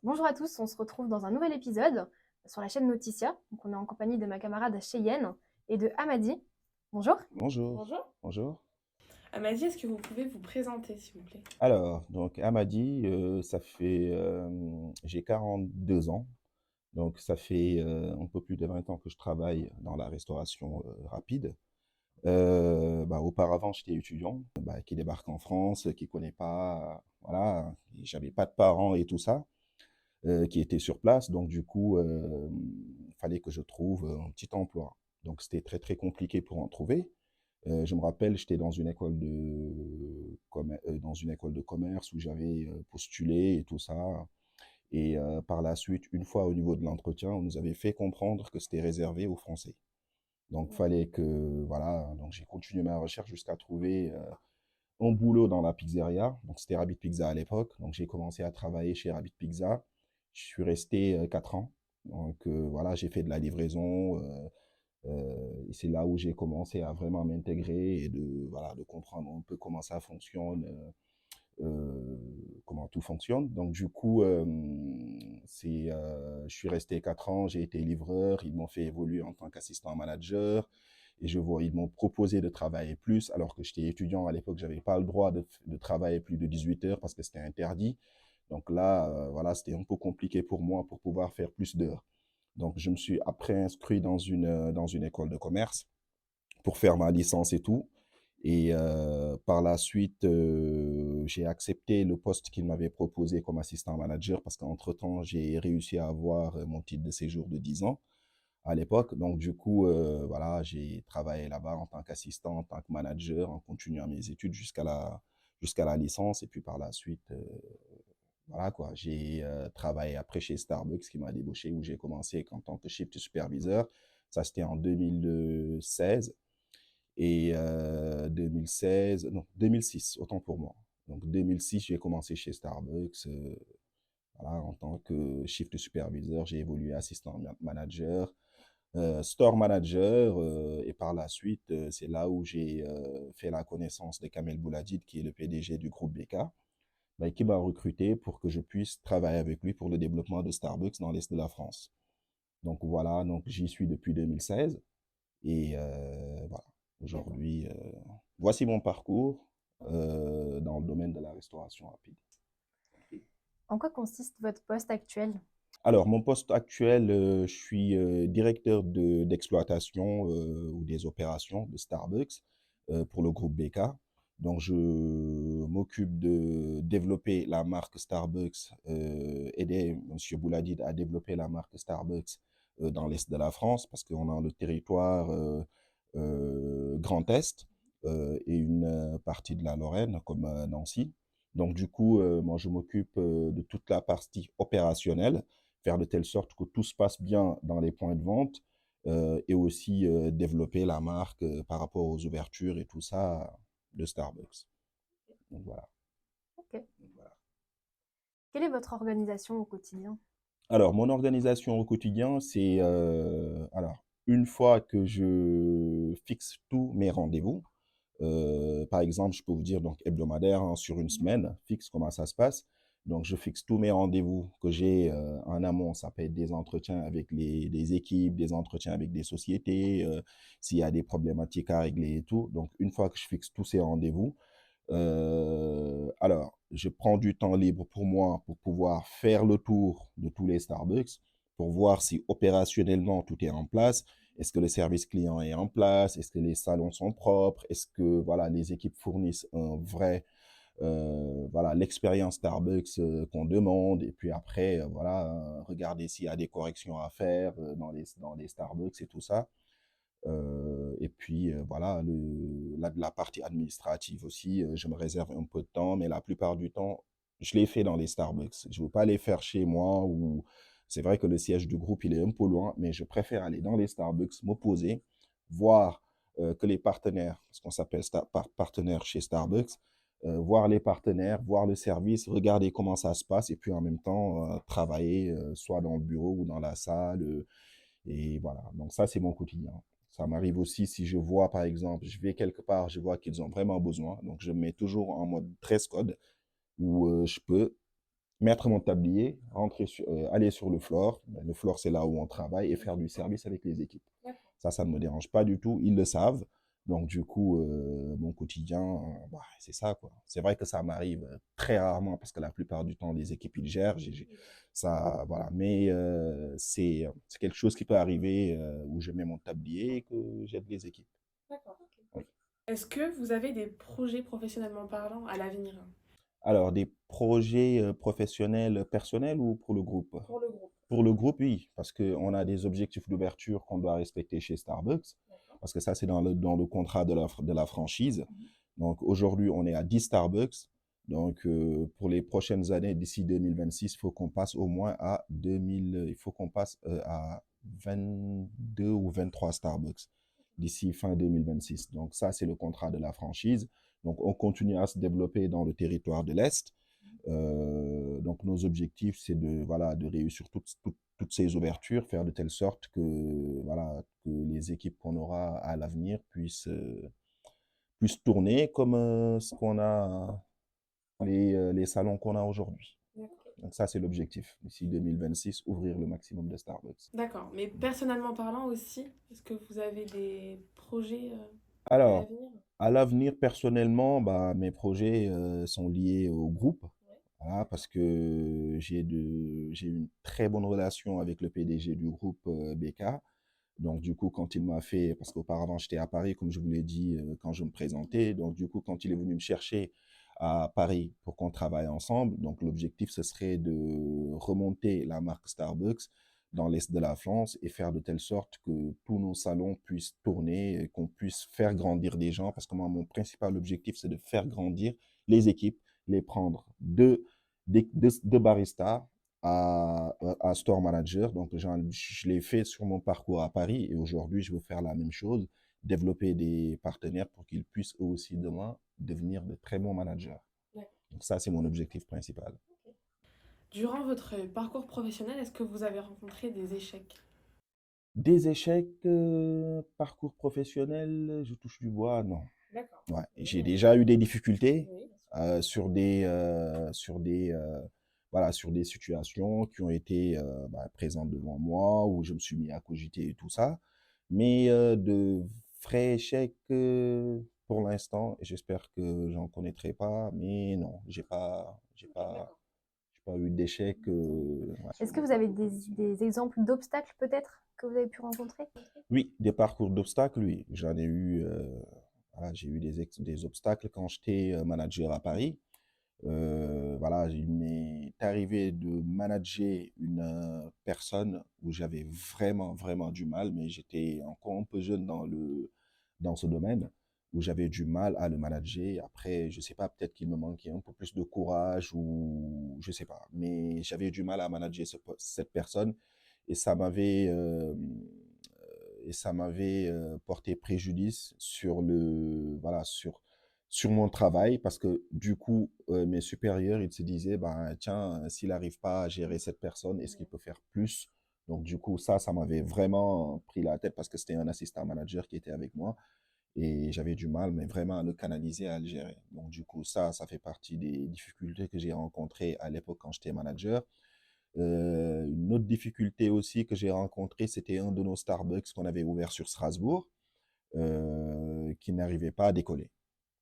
Bonjour à tous, on se retrouve dans un nouvel épisode sur la chaîne Noticia. Donc on est en compagnie de ma camarade Cheyenne et de Amadi. Bonjour. Bonjour, Bonjour. bonjour. Amadi, est-ce que vous pouvez vous présenter, s'il vous plaît? Alors, donc Amadi, j'ai 42 ans, donc ça fait un peu plus de 20 ans que je travaille dans la restauration rapide. Auparavant, j'étais étudiant, qui débarque en France, qui connaît pas, voilà, j'avais pas de parents et tout ça, qui étaient sur place, donc du coup, il fallait que je trouve un petit emploi. Donc c'était très très compliqué pour en trouver. Je me rappelle, j'étais dans une école de commerce où j'avais postulé et tout ça. Et par la suite, une fois au niveau de l'entretien, on nous avait fait comprendre que c'était réservé aux Français. Donc, fallait que, voilà, donc j'ai continué ma recherche jusqu'à trouver un boulot dans la pizzeria. Donc, c'était Rabbit Pizza à l'époque. Donc, j'ai commencé à travailler chez Rabbit Pizza. Je suis resté 4 ans. Donc, voilà, j'ai fait de la livraison. Et c'est là où j'ai commencé à vraiment m'intégrer et voilà, de comprendre un peu comment ça fonctionne, comment tout fonctionne. Donc, du coup, je suis resté 4 ans, j'ai été livreur, ils m'ont fait évoluer en tant qu'assistant manager. Et ils m'ont proposé de travailler plus, alors que j'étais étudiant à l'époque, j'avais pas le droit de travailler plus de 18 heures parce que c'était interdit. Donc là, voilà, c'était un peu compliqué pour moi pour pouvoir faire plus d'heures. Donc, je me suis après inscrit dans une école de commerce pour faire ma licence et tout. Et par la suite, j'ai accepté le poste qu'il m'avait proposé comme assistant manager parce qu'entre-temps, j'ai réussi à avoir mon titre de séjour de 10 ans à l'époque. Donc, du coup, voilà, j'ai travaillé là-bas en tant qu'assistant, en tant que manager, en continuant mes études jusqu'à la licence. Et puis par la suite, voilà quoi, j'ai travaillé après chez Starbucks qui m'a débauché où j'ai commencé en tant que shift superviseur. Ça, c'était en 2016 et 2016, non, 2006, autant pour moi. Donc 2006, j'ai commencé chez Starbucks, voilà, en tant que shift superviseur. J'ai évolué assistant manager, store manager, et par la suite, c'est là où j'ai fait la connaissance de Kamel Bouladid, qui est le PDG du groupe BK, qui m'a recruté pour que je puisse travailler avec lui pour le développement de Starbucks dans l'Est de la France. Donc voilà, donc j'y suis depuis 2016 et voilà, D'accord. aujourd'hui, voici mon parcours dans le domaine de la restauration rapide. En quoi consiste votre poste actuel? Alors, mon poste actuel, je suis directeur d'exploitation ou des opérations de Starbucks pour le groupe BK. Donc, je m'occupe de développer la marque Starbucks, aider M. Bouladid à développer la marque Starbucks dans l'Est de la France parce qu'on a le territoire Grand Est et une partie de la Lorraine comme Nancy. Donc, du coup, moi, je m'occupe de toute la partie opérationnelle, faire de telle sorte que tout se passe bien dans les points de vente et aussi développer la marque par rapport aux ouvertures et tout ça de Starbucks. Donc voilà. Ok. Donc, voilà. Quelle est votre organisation au quotidien? Alors, mon organisation au quotidien, alors, une fois que je fixe tous mes rendez-vous, par exemple, je peux vous dire donc hebdomadaire, hein, sur une semaine, fixe comment ça se passe. Donc, je fixe tous mes rendez-vous que j'ai en amont. Ça peut être des entretiens avec les équipes, des entretiens avec des sociétés, s'il y a des problématiques à régler et tout. Donc, une fois que je fixe tous ces rendez-vous, alors, je prends du temps libre pour moi pour pouvoir faire le tour de tous les Starbucks pour voir si opérationnellement tout est en place. Est-ce que le service client est en place? Est-ce que les salons sont propres? Est-ce que voilà, les équipes fournissent voilà, l'expérience Starbucks qu'on demande? Et puis après, voilà, regarder s'il y a des corrections à faire dans les Starbucks et tout ça. Et puis voilà, la partie administrative aussi, je me réserve un peu de temps, mais la plupart du temps, je les fais dans les Starbucks. Je ne veux pas les faire chez moi ou c'est vrai que le siège du groupe, il est un peu loin, mais je préfère aller dans les Starbucks, me poser, voir que les partenaires, parce qu'on s'appelle partenaire chez Starbucks, voir les partenaires, voir le service, regarder comment ça se passe et puis en même temps travailler soit dans le bureau ou dans la salle. Et voilà, donc ça, c'est mon quotidien. Ça m'arrive aussi si je vois, par exemple, je vais quelque part, je vois qu'ils ont vraiment besoin. Donc, je me mets toujours en mode dress code où je peux. mettre mon tablier, aller sur le floor. Le floor, c'est là où on travaille et faire du service avec les équipes. D'accord. Ça ne me dérange pas du tout. Ils le savent. Donc, du coup, mon quotidien, bah, c'est ça, quoi. C'est vrai que ça m'arrive très rarement parce que la plupart du temps, les équipes, ils gèrent. Ça, voilà. Mais c'est quelque chose qui peut arriver où je mets mon tablier et que j'aide les équipes. D'accord. Oui. Est-ce que vous avez des projets professionnellement parlant à l'avenir? Alors, des projets professionnels, personnels ou pour le groupe? Pour le groupe. Pour le groupe, oui, parce qu'on a des objectifs d'ouverture qu'on doit respecter chez Starbucks, D'accord. parce que ça, c'est dans le contrat de la franchise. Donc, aujourd'hui, on est à 10 Starbucks. Donc, pour les prochaines années, d'ici 2026, il faut qu'on passe au moins à 2000, il faut qu'on passe à 22 ou 23 Starbucks d'ici fin 2026. Donc, ça, c'est le contrat de la franchise. Donc, on continue à se développer dans le territoire de l'Est. Donc, nos objectifs, c'est voilà, de réussir toutes ces ouvertures, faire de telle sorte que, voilà, que les équipes qu'on aura à l'avenir puissent tourner comme ce qu'on a, les salons qu'on a aujourd'hui. Donc ça, c'est l'objectif. D'ici 2026, ouvrir le maximum de Starbucks. D'accord. Mais personnellement parlant aussi, est-ce que vous avez des projets à Alors, l'avenir? à l'avenir, personnellement, bah, mes projets sont liés au groupe. Ouais. Voilà, parce que j'ai une très bonne relation avec le PDG du groupe BK. Donc, du coup, quand il m'a fait, parce qu'auparavant, j'étais à Paris, comme je vous l'ai dit quand je me présentais. Donc, du coup, quand il est venu me chercher à Paris pour qu'on travaille ensemble, donc l'objectif, ce serait de remonter la marque Starbucks dans l'Est de la France et faire de telle sorte que tous nos salons puissent tourner et qu'on puisse faire grandir des gens. Parce que moi, mon principal objectif, c'est de faire grandir les équipes, les prendre de barista à store manager. Donc, je l'ai fait sur mon parcours à Paris et aujourd'hui, je veux faire la même chose, développer des partenaires pour qu'ils puissent eux aussi demain devenir de très bons managers. Ouais. Donc, ça, c'est mon objectif principal. Durant votre parcours professionnel, est-ce que vous avez rencontré des échecs? Des échecs, parcours professionnel, je touche du bois, non. D'accord. Ouais, j'ai déjà eu des difficultés Oui. voilà, sur des situations qui ont été présentes devant moi, où je me suis mis à cogiter et tout ça. Mais de vrais échecs, pour l'instant, et j'espère que j'en connaîtrai pas, mais non, D'accord. j'ai pas eu d'échecs. Ouais. Est-ce que vous avez des exemples d'obstacles peut-être que vous avez pu rencontrer? Oui, des parcours d'obstacles, oui. J'en ai eu, voilà, j'ai eu des obstacles quand j'étais manager à Paris. Voilà, il m'est arrivé de manager une personne où j'avais vraiment, vraiment du mal, mais j'étais encore un peu jeune dans ce domaine, où j'avais du mal à le manager. Après, je sais pas, peut-être qu'il me manquait un peu plus de courage ou je sais pas, mais j'avais du mal à manager cette personne et ça m'avait porté préjudice sur voilà, sur mon travail parce que du coup, mes supérieurs, ils se disaient, ben, tiens, s'il n'arrive pas à gérer cette personne, est-ce qu'il peut faire plus? Donc, du coup, ça m'avait vraiment pris la tête parce que c'était un assistant manager qui était avec moi et j'avais du mal, mais vraiment à le canaliser, à le gérer. Donc, du coup, ça fait partie des difficultés que j'ai rencontrées à l'époque quand j'étais manager. Une autre difficulté aussi que j'ai rencontrée, c'était un de nos Starbucks qu'on avait ouvert sur Strasbourg, qui n'arrivait pas à décoller.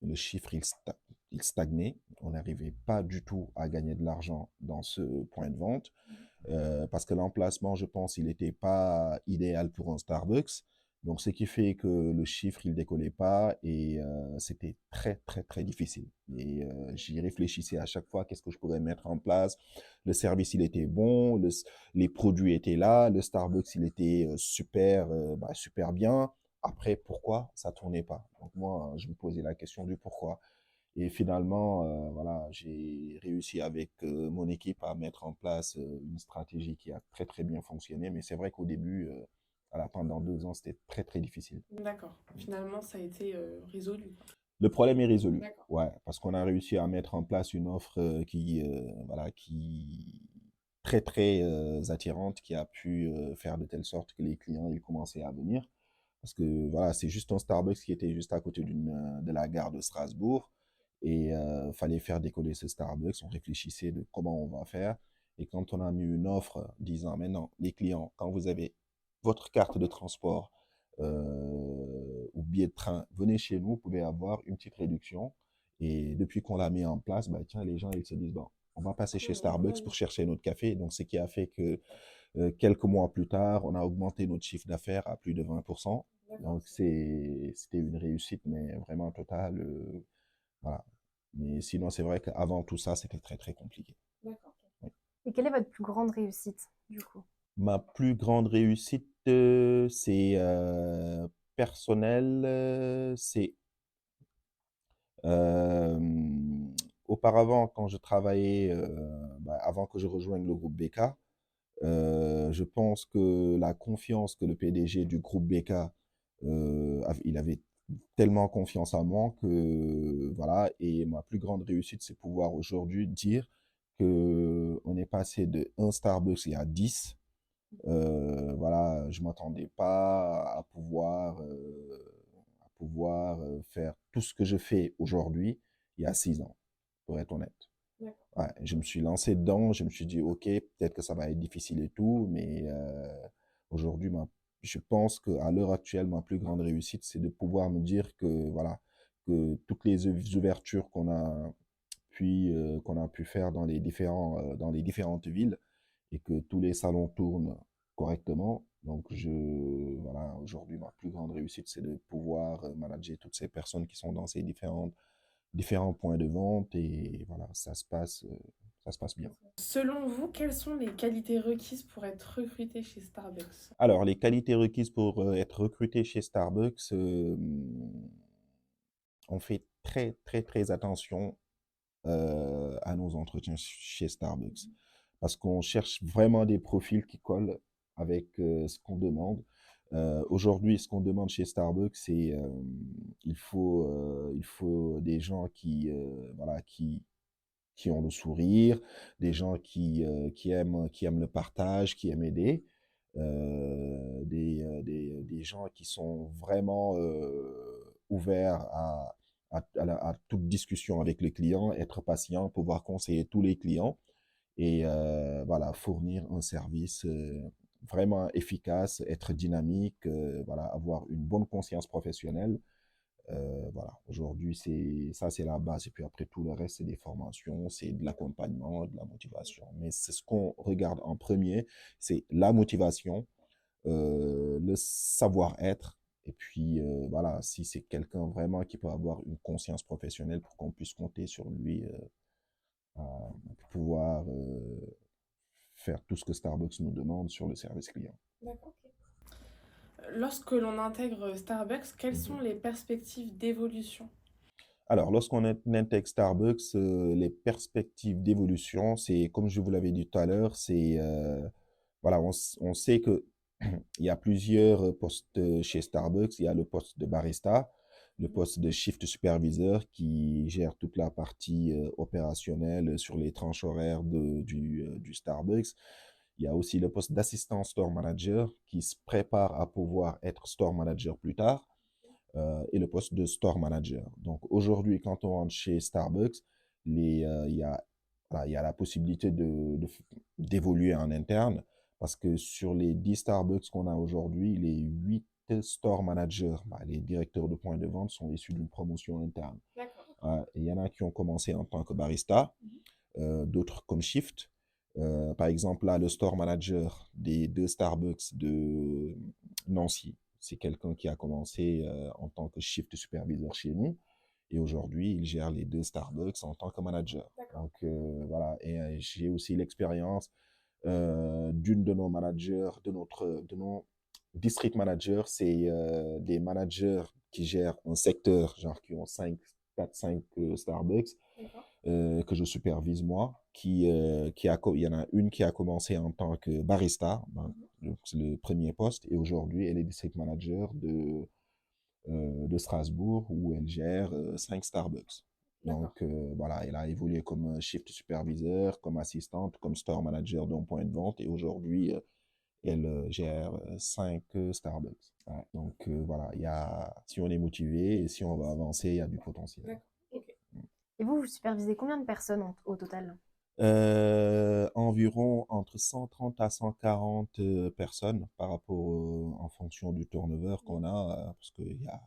Le chiffre, il stagnait. On n'arrivait pas du tout à gagner de l'argent dans ce point de vente parce que l'emplacement, je pense, il n'était pas idéal pour un Starbucks. Donc, ce qui fait que le chiffre, il décollait pas et c'était très, très, très difficile. Et j'y réfléchissais à chaque fois, qu'est-ce que je pourrais mettre en place. Le service, il était bon, les produits étaient là, le Starbucks, il était super, super bien. Après, pourquoi ça tournait pas? Donc, moi, je me posais la question du pourquoi. Et finalement, voilà, j'ai réussi avec mon équipe à mettre en place une stratégie qui a très très bien fonctionné. Mais c'est vrai qu'au début, voilà, pendant 2 ans, c'était très très difficile. D'accord. Finalement, ça a été résolu, quoi. Le problème est résolu, D'accord. ouais, parce qu'on a réussi à mettre en place une offre voilà, qui très très attirante, qui a pu faire de telle sorte que les clients ils commençaient à venir. Parce que voilà, c'est juste un Starbucks qui était juste à côté de la gare de Strasbourg. et fallait faire décoller ce Starbucks. On réfléchissait de comment on va faire. Et quand on a mis une offre disant, maintenant, les clients, quand vous avez votre carte de transport ou billet de train, venez chez nous, vous pouvez avoir une petite réduction. Et depuis qu'on l'a mis en place, bah, tiens, les gens, ils se disent, bon, on va passer chez Starbucks pour chercher notre café. Donc, ce qui a fait que quelques mois plus tard, on a augmenté notre chiffre d'affaires à plus de 20%. Donc, c'était une réussite, mais vraiment totale. Voilà. Mais sinon, c'est vrai qu'avant tout ça, c'était très, très compliqué. Oui. Et quelle est votre plus grande réussite, du coup? Ma plus grande réussite, c'est personnel. C'est euh, auparavant, quand je travaillais, avant que je rejoigne le groupe BK, je pense que la confiance que le PDG du groupe BK, il avait tellement confiance en moi que voilà. Et ma plus grande réussite, c'est pouvoir aujourd'hui dire que on est passé de un Starbucks il y a 10. Voilà, je m'attendais pas à pouvoir faire tout ce que je fais aujourd'hui il y a 6 ans, pour être honnête. Ouais, je me suis lancé dedans, je me suis dit, OK, peut-être que ça va être difficile et tout, mais aujourd'hui, je pense qu'à l'heure actuelle, ma plus grande réussite, c'est de pouvoir me dire que, voilà, que toutes les ouvertures qu'on a pu faire dans les différentes villes et que tous les salons tournent correctement. Donc, voilà, aujourd'hui, ma plus grande réussite, c'est de pouvoir manager toutes ces personnes qui sont dans ces différents points de vente et voilà, ça se passe bien. Selon vous, quelles sont les qualités requises pour être recruté chez Starbucks? Alors, les qualités requises pour être recruté chez Starbucks, on fait très, très, très attention à nos entretiens chez Starbucks parce qu'on cherche vraiment des profils qui collent avec ce qu'on demande. Aujourd'hui, ce qu'on demande chez Starbucks, c'est il faut des gens voilà, qui ont le sourire, des gens qui aiment le partage, qui aiment aider, des gens qui sont vraiment ouverts à toute discussion avec les clients, être patient, pouvoir conseiller tous les clients et voilà, fournir un service vraiment efficace, être dynamique, voilà, avoir une bonne conscience professionnelle. Voilà, aujourd'hui, c'est la base. Et puis après, tout le reste, c'est des formations, c'est de l'accompagnement, de la motivation. Mais c'est ce qu'on regarde en premier, c'est la motivation, le savoir-être. Et puis, voilà, si c'est quelqu'un vraiment qui peut avoir une conscience professionnelle pour qu'on puisse compter sur lui pour pouvoir faire tout ce que Starbucks nous demande sur le service client. D'accord. Lorsque l'on intègre Starbucks, quelles sont Mhm. les perspectives d'évolution? Alors, lorsqu'on intègre Starbucks, les perspectives d'évolution, c'est, comme je vous l'avais dit tout à l'heure, c'est, voilà, on sait que il y a plusieurs postes chez Starbucks. Il y a le poste de barista, le poste de shift superviseur qui gère toute la partie opérationnelle sur les tranches horaires du Starbucks. Il y a aussi le poste d'assistant store manager qui se prépare à pouvoir être store manager plus tard et le poste de store manager. Donc aujourd'hui, quand on rentre chez Starbucks, voilà, il y a la possibilité d'évoluer en interne parce que sur les 10 Starbucks qu'on a aujourd'hui, les 8 store managers, les directeurs de points de vente sont issus d'une promotion interne. Il y en a qui ont commencé en tant que barista, d'autres comme shift. Par exemple, là, le store manager des 2 Starbucks de Nancy, c'est quelqu'un qui a commencé en tant que shift superviseur chez nous. Et aujourd'hui, il gère les 2 Starbucks en tant que manager. Donc, voilà. Et j'ai aussi l'expérience d'une de nos managers, de nos district managers. C'est des managers qui gèrent un secteur, genre qui ont 4, 5 Starbucks que je supervise moi, il y en a une qui a commencé en tant que barista, c'est le premier poste, et aujourd'hui elle est district manager de Strasbourg où elle gère 5 Starbucks. Donc voilà, elle a évolué comme shift superviseur, comme assistante, comme store manager d'un point de vente, et aujourd'hui elle gère 5 Starbucks. Ouais, donc voilà, si on est motivé et si on va avancer, il y a du potentiel. D'accord. Ok. Et vous supervisez combien de personnes au total? Environ entre 130 à 140 personnes par rapport en fonction du turnover qu'on a, parce qu'il y a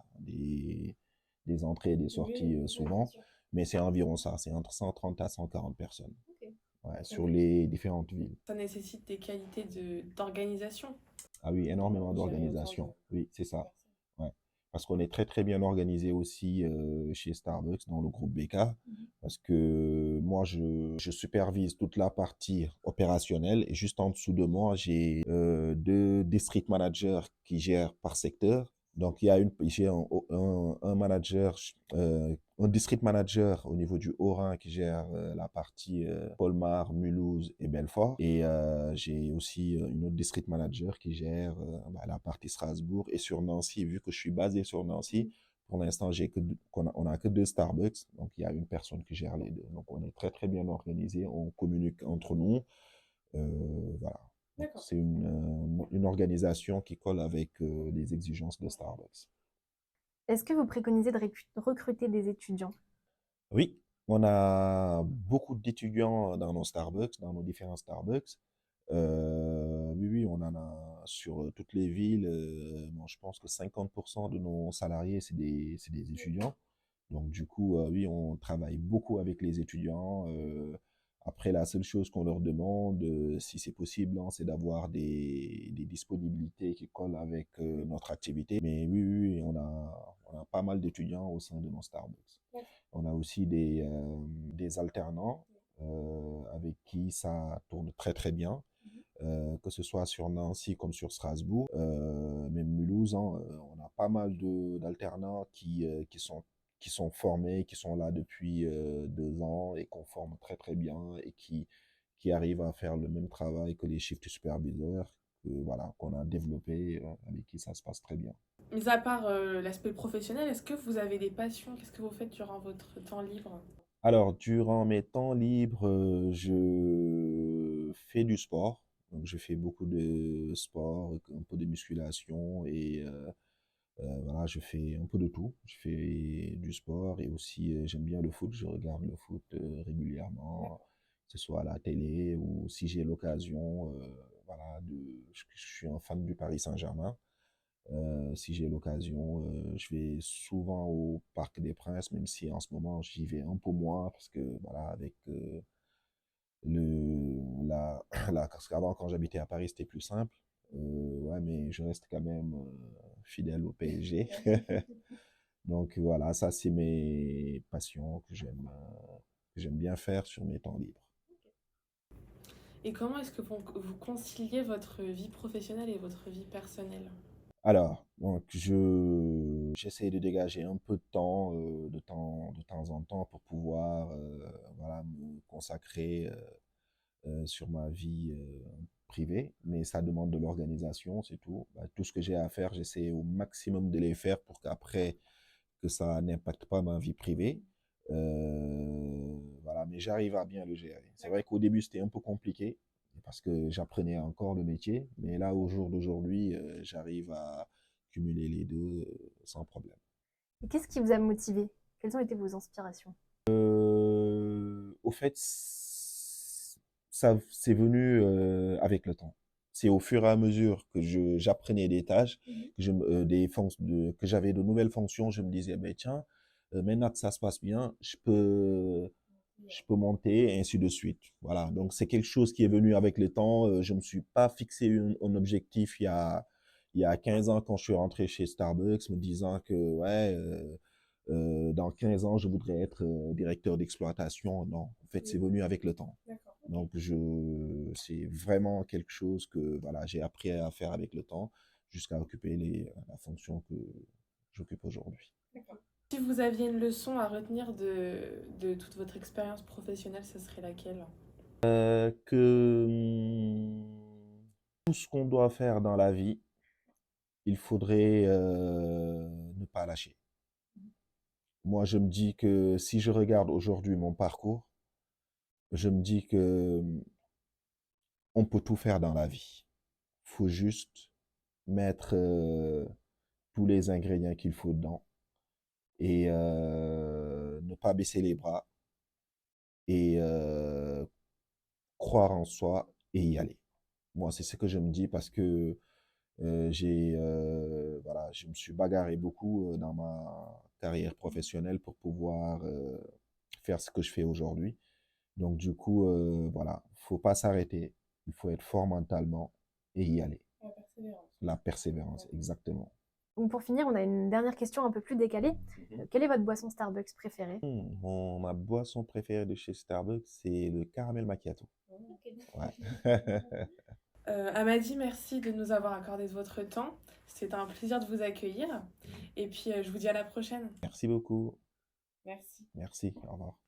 des entrées et des sorties souvent, mais c'est environ ça, c'est entre 130 à 140 personnes, ouais, sur les différentes villes. Ça nécessite des qualités d'organisation. Ah oui, énormément d'organisation, oui, c'est ça. Ouais. Parce qu'on est très très bien organisé aussi chez Starbucks dans le groupe BK, parce que moi je supervise toute la partie opérationnelle et juste en dessous de moi j'ai deux district managers qui gèrent par secteur. Donc j'ai un manager, un district manager au niveau du Haut-Rhin qui gère la partie Colmar, Mulhouse et Belfort. Et j'ai aussi une autre district manager qui gère la partie Strasbourg. Et sur Nancy, vu que je suis basé sur Nancy, pour l'instant, on a que deux Starbucks. Donc, il y a une personne qui gère les deux. Donc, on est très, très bien organisé. On communique entre nous. Voilà. C'est une organisation qui colle avec les exigences de Starbucks. Est-ce que vous préconisez de recruter des étudiants? Oui, on a beaucoup d'étudiants dans nos Starbucks, dans nos différents Starbucks. Oui, oui, on en a sur toutes les villes. Bon, je pense que 50% de nos salariés, c'est des étudiants. Donc, du coup, oui, on travaille beaucoup avec les étudiants. Après, la seule chose qu'on leur demande, si c'est possible, hein, c'est d'avoir des disponibilités qui collent avec notre activité. Mais oui, oui, oui, on a pas mal d'étudiants au sein de nos Starbucks. On a aussi des alternants avec qui ça tourne très, très bien. Que ce soit sur Nancy comme sur Strasbourg, même Mulhouse, hein, on a pas mal d'alternants qui sont formés, qui sont là depuis 2 ans et qu'on forme très très bien et qui arrivent à faire le même travail que les shift superviseurs, voilà, qu'on a développé, avec qui ça se passe très bien. Mis à part l'aspect professionnel, est-ce que vous avez des passions? Qu'est-ce que vous faites durant votre temps libre? Alors, durant mes temps libres, je fais du sport. Donc, je fais beaucoup de sport, un peu de musculation et voilà, je fais un peu de tout. Je fais du sport et aussi j'aime bien le foot. Je regarde le foot régulièrement, que ce soit à la télé ou si j'ai l'occasion, voilà, je suis un fan du Paris Saint-Germain. Si j'ai l'occasion, je vais souvent au Parc des Princes, même si en ce moment j'y vais un peu moins parce que voilà, avec parce qu'avant quand j'habitais à Paris c'était plus simple. Ouais, mais je reste quand même fidèle au PSG. Donc voilà, ça c'est mes passions que j'aime bien faire sur mes temps libres. Et comment est-ce que vous conciliez votre vie professionnelle et votre vie personnelle? Alors, donc j'essaie de dégager un peu de temps, de temps en temps pour pouvoir voilà, me consacrer sur ma vie privée, mais ça demande de l'organisation, c'est tout. Bah, tout ce que j'ai à faire, j'essaie au maximum de les faire pour qu'après, que ça n'impacte pas ma vie privée. Voilà, mais j'arrive à bien le gérer. C'est vrai qu'au début, c'était un peu compliqué parce que j'apprenais encore le métier, mais là, au jour d'aujourd'hui, j'arrive à cumuler les deux sans problème. Et qu'est-ce qui vous a motivé? Quelles ont été vos inspirations? Au fait, ça, c'est venu avec le temps. C'est au fur et à mesure que j'apprenais des tâches, que j'avais de nouvelles fonctions, je me disais, ben tiens, maintenant que ça se passe bien, je peux monter, et ainsi de suite. Voilà. Donc, c'est quelque chose qui est venu avec le temps. Je me suis pas fixé un objectif il y a 15 ans quand je suis rentré chez Starbucks, me disant que, ouais, dans 15 ans, je voudrais être directeur d'exploitation. Non, en fait, c'est venu avec le temps. Donc, c'est vraiment quelque chose que voilà, j'ai appris à faire avec le temps jusqu'à occuper la fonction que j'occupe aujourd'hui. Si vous aviez une leçon à retenir de toute votre expérience professionnelle, ce serait laquelle? Que tout ce qu'on doit faire dans la vie, il faudrait ne pas lâcher. Moi, je me dis que si je regarde aujourd'hui mon parcours, je me dis que on peut tout faire dans la vie. Faut juste mettre tous les ingrédients qu'il faut dedans et ne pas baisser les bras et croire en soi et y aller. Moi, c'est ce que je me dis parce que voilà, je me suis bagarré beaucoup dans ma carrière professionnelle pour pouvoir faire ce que je fais aujourd'hui. Donc, du coup, voilà, faut pas s'arrêter. Il faut être fort mentalement et y aller. La persévérance. La persévérance, Ouais. exactement. Donc pour finir, on a une dernière question un peu plus décalée. Quelle est votre boisson Starbucks préférée? Ma boisson préférée de chez Starbucks, c'est le caramel macchiato. Ok. Ouais. Amady, merci de nous avoir accordé de votre temps. C'était un plaisir de vous accueillir. Et puis, je vous dis à la prochaine. Merci beaucoup. Merci. Merci. Au revoir.